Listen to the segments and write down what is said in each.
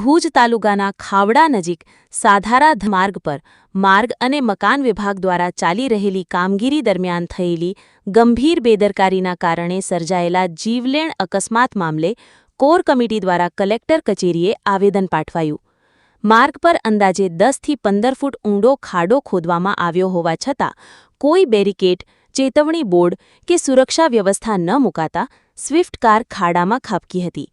ભુજ તાલુકાના ખાવડા નજીક સાધારા માર્ગ પર માર્ગ અને મકાન વિભાગ દ્વારા ચાલી રહેલી કામગીરી દરમિયાન થયેલી ગંભીર બેદરકારીના કારણે સર્જાયેલા જીવલેણ અકસ્માત મામલે કોર કમિટી દ્વારા કલેક્ટર કચેરીએ આવેદન પાઠવાયું। માર્ગ પર અંદાજે 10 થી 15 ફૂટ ઊંડો ખાડો ખોદવામાં આવ્યો હોવા છતાં કોઈ બેરિકેડ, ચેતવણી બોર્ડ કે સુરક્ષા વ્યવસ્થા ન મુકાતા સ્વિફ્ટ કાર ખાડામાં ખાબકી હતી।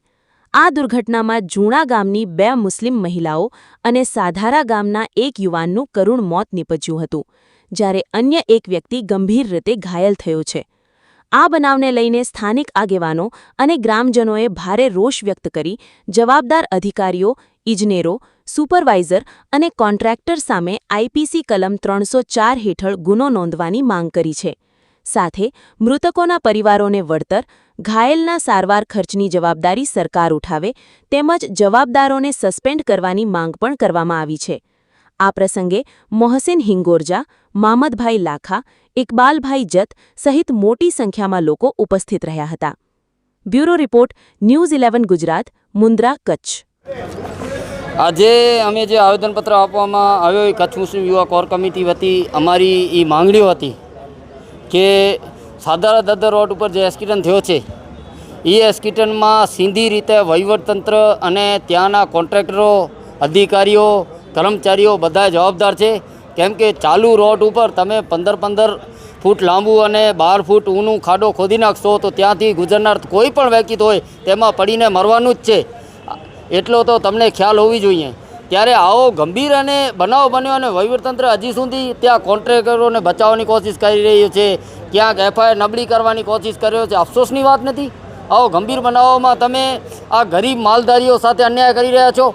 આ દુર્ઘટનામાં જૂણા ગામની 2 મુસ્લિમ મહિલાઓ અને સાધારા ગામના એક યુવાનનું કરુણ મોત નીપજ્યું હતું, જ્યારે અન્ય એક વ્યક્તિ ગંભીર રીતે ઘાયલ થયો છે। આ બનાવને લઈને સ્થાનિક આગેવાનો અને ગ્રામજનોએ ભારે રોષ વ્યક્ત કરી જવાબદાર અધિકારીઓ, ઇજનેરો, સુપરવાઇઝર અને કોન્ટ્રાક્ટર સામે આઈપીસી કલમ 304 હેઠળ ગુનો નોંધવાની માંગ કરી છે। સાથે મૃતકોના પરિવારોને વળતર, ઘાયલના સારવાર ખર્ચની જવાબદારી સરકાર ઉઠાવે તેમજ જવાબદારોને સસ્પેન્ડ કરવાની માંગ પણ કરવામાં આવી છે। આ પ્રસંગે મોહસિન હિંગોરજા, મામદભાઈ લાખા, ઇકબાલભાઈ જત સહિત મોટી સંખ્યામાં લોકો ઉપસ્થિત રહ્યા હતા। Bureau report, news 11 Gujarat, Mundra, Kutch. આજે અમે જે આવેદનપત્ર આપવામાં આવ્યો એ કચ્છ મુસ્લિમ યુવા કોર કમિટી વતી અમારી એ માંગણીઓ હતી કે સાધારા દાદર રોડ ઉપર જે એક્સિડન્ટ થયો છે એ એક્સિડન્ટમાં સીધી રીતે વહીવટતંત્ર અને ત્યાંના કોન્ટ્રાક્ટરો, અધિકારીઓ, કર્મચારીઓ બધા જવાબદાર છે। કેમ કે ચાલુ રોડ ઉપર તમે 15 ફૂટ લાંબુ અને 12 ફૂટ ઊંડું ખાડો ખોદી નાખશો તો ત્યાંથી ગુજરનાર કોઈ પણ વ્યક્તિ હોય તેમાં પડીને મરવાનું જ છે, એટલો તો તમને ખ્યાલ હોવી જોઈએ। ત્યારે આવો ગંભીર અને બનાવ બન્યો અને વહીવટતંત્ર હજી સુધી ત્યાં કોન્ટ્રાક્ટરોને બચાવવાની કોશિશ કરી રહ્યું છે, ક્યાંક એફઆઈઆર નબળી કરવાની કોશિશ કર્યો છે। અફસોસની વાત નથી? આવો ગંભીર બનાવોમાં તમે આ ગરીબ માલધારીઓ સાથે અન્યાય કરી રહ્યા છો।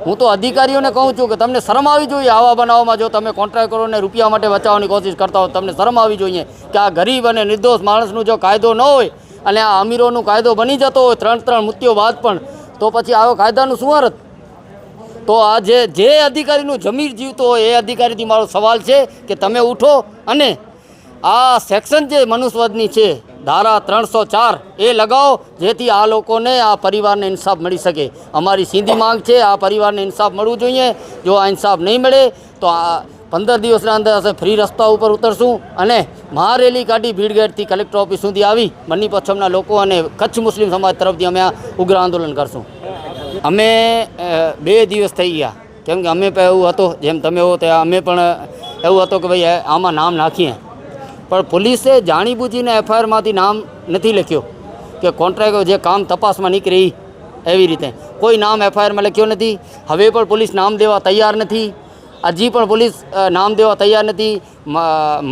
હું તો અધિકારીઓને કહું છું કે તમને શરમ આવી જોઈએ આવા બનાવોમાં। જો તમે કોન્ટ્રાક્ટરોને રૂપિયા માટે બચાવવાની કોશિશ કરતા હો તમને શરમ આવી જોઈએ કે આ ગરીબ અને નિર્દોષ માણસનું જો કાયદો ન હોય અને આ અમીરોનું કાયદો બની જતો હોય 3 મૃત્યુ બાદ પણ, તો પછી આવો કાયદાનું શું અર્થ? તો આ જે અધિકારીનું જમીર જીવતો હોય એ અધિકારીથી મારો સવાલ છે કે તમે ઉઠો અને આ સેક્શન જે મનુષ્યવધની છે ધારા 304 એ લગાવો, જેથી આ લોકોને, આ પરિવારને ઇન્સાફ મળી શકે। અમારી સીધી માંગ છે આ પરિવારને ઇન્સાફ મળવું જોઈએ। જો આ ઇન્સાફ નહીં મળે તો આ 15 દિવસના અંદર અમે ફ્રી રસ્તા ઉપર ઉતરશું અને મહારેલી કાઢી ભીડગેટથી કલેક્ટર ઓફિસ સુધી આવી બન્ની પચ્છમના લોકો અને કચ્છ મુસ્લિમ સમાજ તરફથી અમે આ ઉગ્ર આંદોલન કરશું। અમે 2 દિવસ થઈ ગયા, કેમ કે અમે પણ એવું હતું જેમ તમે હો ત્યાં અમે પણ એવું હતું કે ભાઈ આમાં નામ નાખીએ, પણ પોલીસે જાણીબૂજીને એફઆઈઆરમાંથી નામ નથી લખ્યો કે કોન્ટ્રાક્ટર જે કામ તપાસમાં નીકળે એવી રીતે કોઈ નામ એફઆઈઆરમાં લખ્યો નથી। હવે પણ પોલીસ નામ દેવા તૈયાર નથી, હજી પણ પોલીસ નામ દેવા તૈયાર નથી,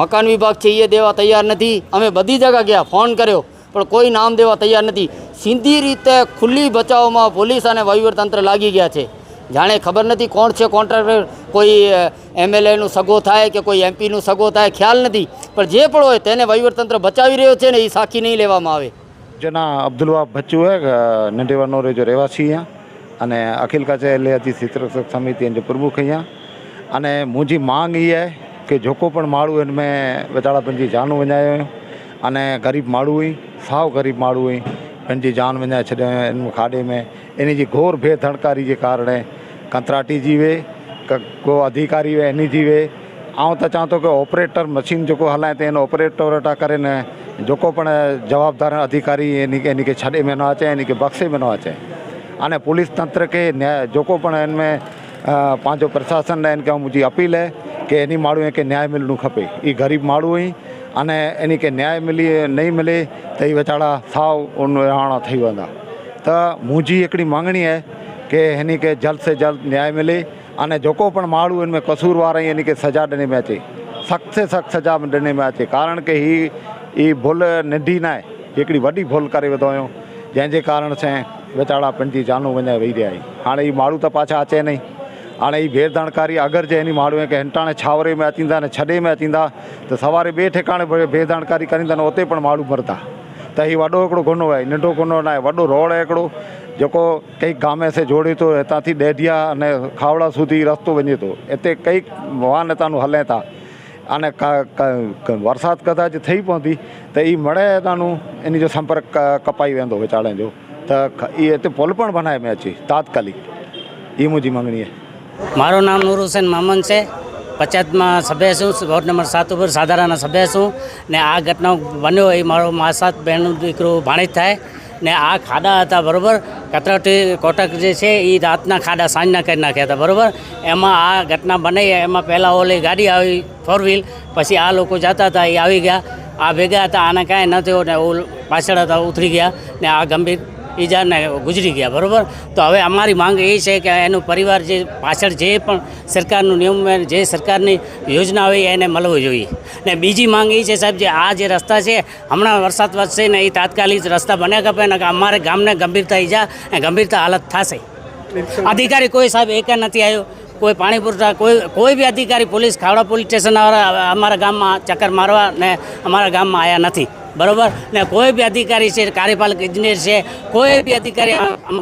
મકાન વિભાગ છે એ દેવા તૈયાર નથી। અમે બધી જગ્યા ગયા, ફોન કર્યો પણ કોઈ નામ દેવા તૈયાર નથી। સીધી રીતે ખુલ્લી બચાવમાં પોલીસ અને વહીવટતંત્ર લાગી ગયા છે, જાણે ખબર નથી કોણ છે કોન્ટ્રાક્ટર, કોઈ એમએલએનું સગો થાય કે કોઈ એમપીનું સગો થાય ખ્યાલ નથી, પણ જે પણ હોય તેને વહીવટતંત્ર બચાવી રહ્યો છે ને એ સાખી નહીં લેવામાં આવે। जना अब्दुल वहाब बच्चू है नंडेवानो जो रहवासी हैं અને अखिल कचहरी चित्ररक्षक समिति जो प्रमुख हैं અને मुझी मांग ये है कि जोको पण माण्हू इनमें वेचारा पंहिंजी जान वञायो અને गरीब माण्हू हुई, साव गरीब माण्हू हुई, पंहिंजी जान वञाए छॾियो इन खाॾे में। इन जी घोर बेधड़कारी जे कारण कंत्राटी जी वे को अधिकारी वे इन जी वे आउं त चवां थो कि ऑपरेटर मशीन जेको हलाए त इन ऑपरेटर वटा करे न जेको पण जवाबदार अधिकारी इन खे छॾे में न अचे, इन खे बख़्शे में न अचे। अने पुलिस तंत्र के न्याय जेको पण इनमें पंहिंजो प्रशासन लाइ इनखे मुंहिंजी अपील है कि इन माण्हूअ खे न्याय मिलणो खपे। ई गरीब माण्हू हुई अने इन खे न्याय नहीं मिले त ई वेचारा साव उणहाणा थी वेंदा। त मुंहिंजी हिकिड़ी मांगणी है कि हिन खे जल्द से जल्द न्याय मिले अने जेको पण माण्हू इनमें कसूरवार आहे इन खे सज़ा ॾिने में अचे, सख़्त से सख़्त सज़ा ॾिने में अचे। कारण कि ही भुल नंढी न आहे, हिकिड़ी वॾी भुल करे वेठो हुयो जंहिंजे कारण सां वेचारा पंहिंजी जानूं वञाए वेही रहिया आहिनि। हाणे ही माण्हू त पाछा अचे नहीं, हाणे ही बेदणकारी अगरि जे हिन माण्हूअ खे हिमटाणे छावरे में अचींदा ने छॾे में अचींदा त सवारे ॿिए ठिकाणे बेदणकारी करींदा न उते पण माण्हू मरदा। त ही वॾो हिकिड़ो गुनो आहे, नंढो गुनो न आहे, वॾो रोड आहे हिकिड़ो जेको कई गामे से जोड़े थो, हितां थी ॾेढिया अने खावड़ा सुधी रस्तो वञे थो। हिते कई वाहन हितां हले था अने बरसाति कदाच थी पवंदी त ई मड़े हितां इन जो संपर्क कपाई वेंदो वीचारनि जो। त इहे हिते पुल पण बनाए में अचे तात्कालिक એ મુજી માંગણી છે. મારું નામ નૂર હુસેન મામન છે. પંચાયતમાં સભ્ય છું, વોર્ડ નંબર 7 ઉપર સાધારાના સભ્ય છું. ને આ ઘટના બન્યો એ મારો મા 7 બહેનનું દીકરો ભાણેજ થાય ને આ ખાડા હતા બરાબર. કતરાટી કોટક જે છે એ રાતના ખાડા સાંજના કરી નાખ્યા હતા બરાબર. એમાં આ ઘટના બની. એમાં પહેલાં ઓલી ગાડી આવી 4 વ્હીલ, પછી આ લોકો જતા હતા એ આવી ગયા. આ ભેગા હતા, આને કાંઈ ન થયો ને પાછળ હતા ઉતરી ગયા ને આ ગંભીર ઈજાને ગુજરી ગયા બરાબર. તો હવે અમારી માંગ એ છે કે એનું પરિવાર જે પાછળ જે પણ સરકારનું નિયમ જે સરકારની યોજના હોય એને મળવું જોઈએ. ને બીજી માંગ એ છે સાહેબ, જે આ જે રસ્તા છે હમણાં વરસાદ વધશે ને એ તાત્કાલિક રસ્તા બન્યા કપે ને અમારે ગામને ગંભીરતા ઈજા અને ગંભીરતા હાલત થશે. અધિકારી કોઈ સાહેબ એક નથી આવ્યો, કોઈ પાણી પુરવઠા કોઈ બી અધિકારી પોલીસ ખાવડા પોલીસ સ્ટેશનવાળા અમારા ગામમાં ચક્કર મારવા ને અમારા ગામમાં આવ્યા નથી બરાબર. ને કોઈ બી અધિકારી છે, કાર્યપાલક ઇજનેર છે, કોઈ બી અધિકારી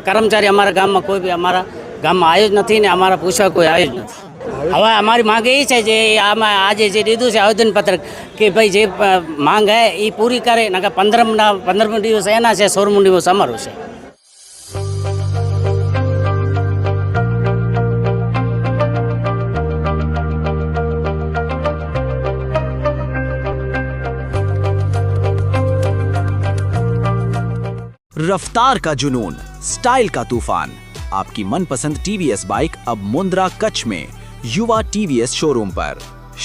કર્મચારી અમારા ગામમાં કોઈ બી અમારા ગામમાં આવ્યો જ નથી ને અમારા પૂછવા કોઈ આવ્યો જ નથી. હવે અમારી માંગ એ છે જે આમાં આજે જે દીધું છે આવેદનપત્ર કે ભાઈ જે માંગ હે એ પૂરી કરે. નકર 15મો દિવસ એના છે, 16મો દિવસ અમારું છે. रफ्तार का जुनून, स्टाइल का तूफान, आपकी मनपसंद TVS बाइक अब मुंद्रा कच्छ में युवा TVS शोरूम पर।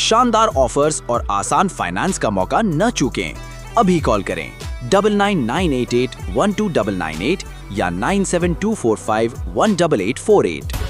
शानदार ऑफर्स और आसान फाइनेंस का मौका न चूकें। अभी कॉल करें 9998812998 या 9724518848।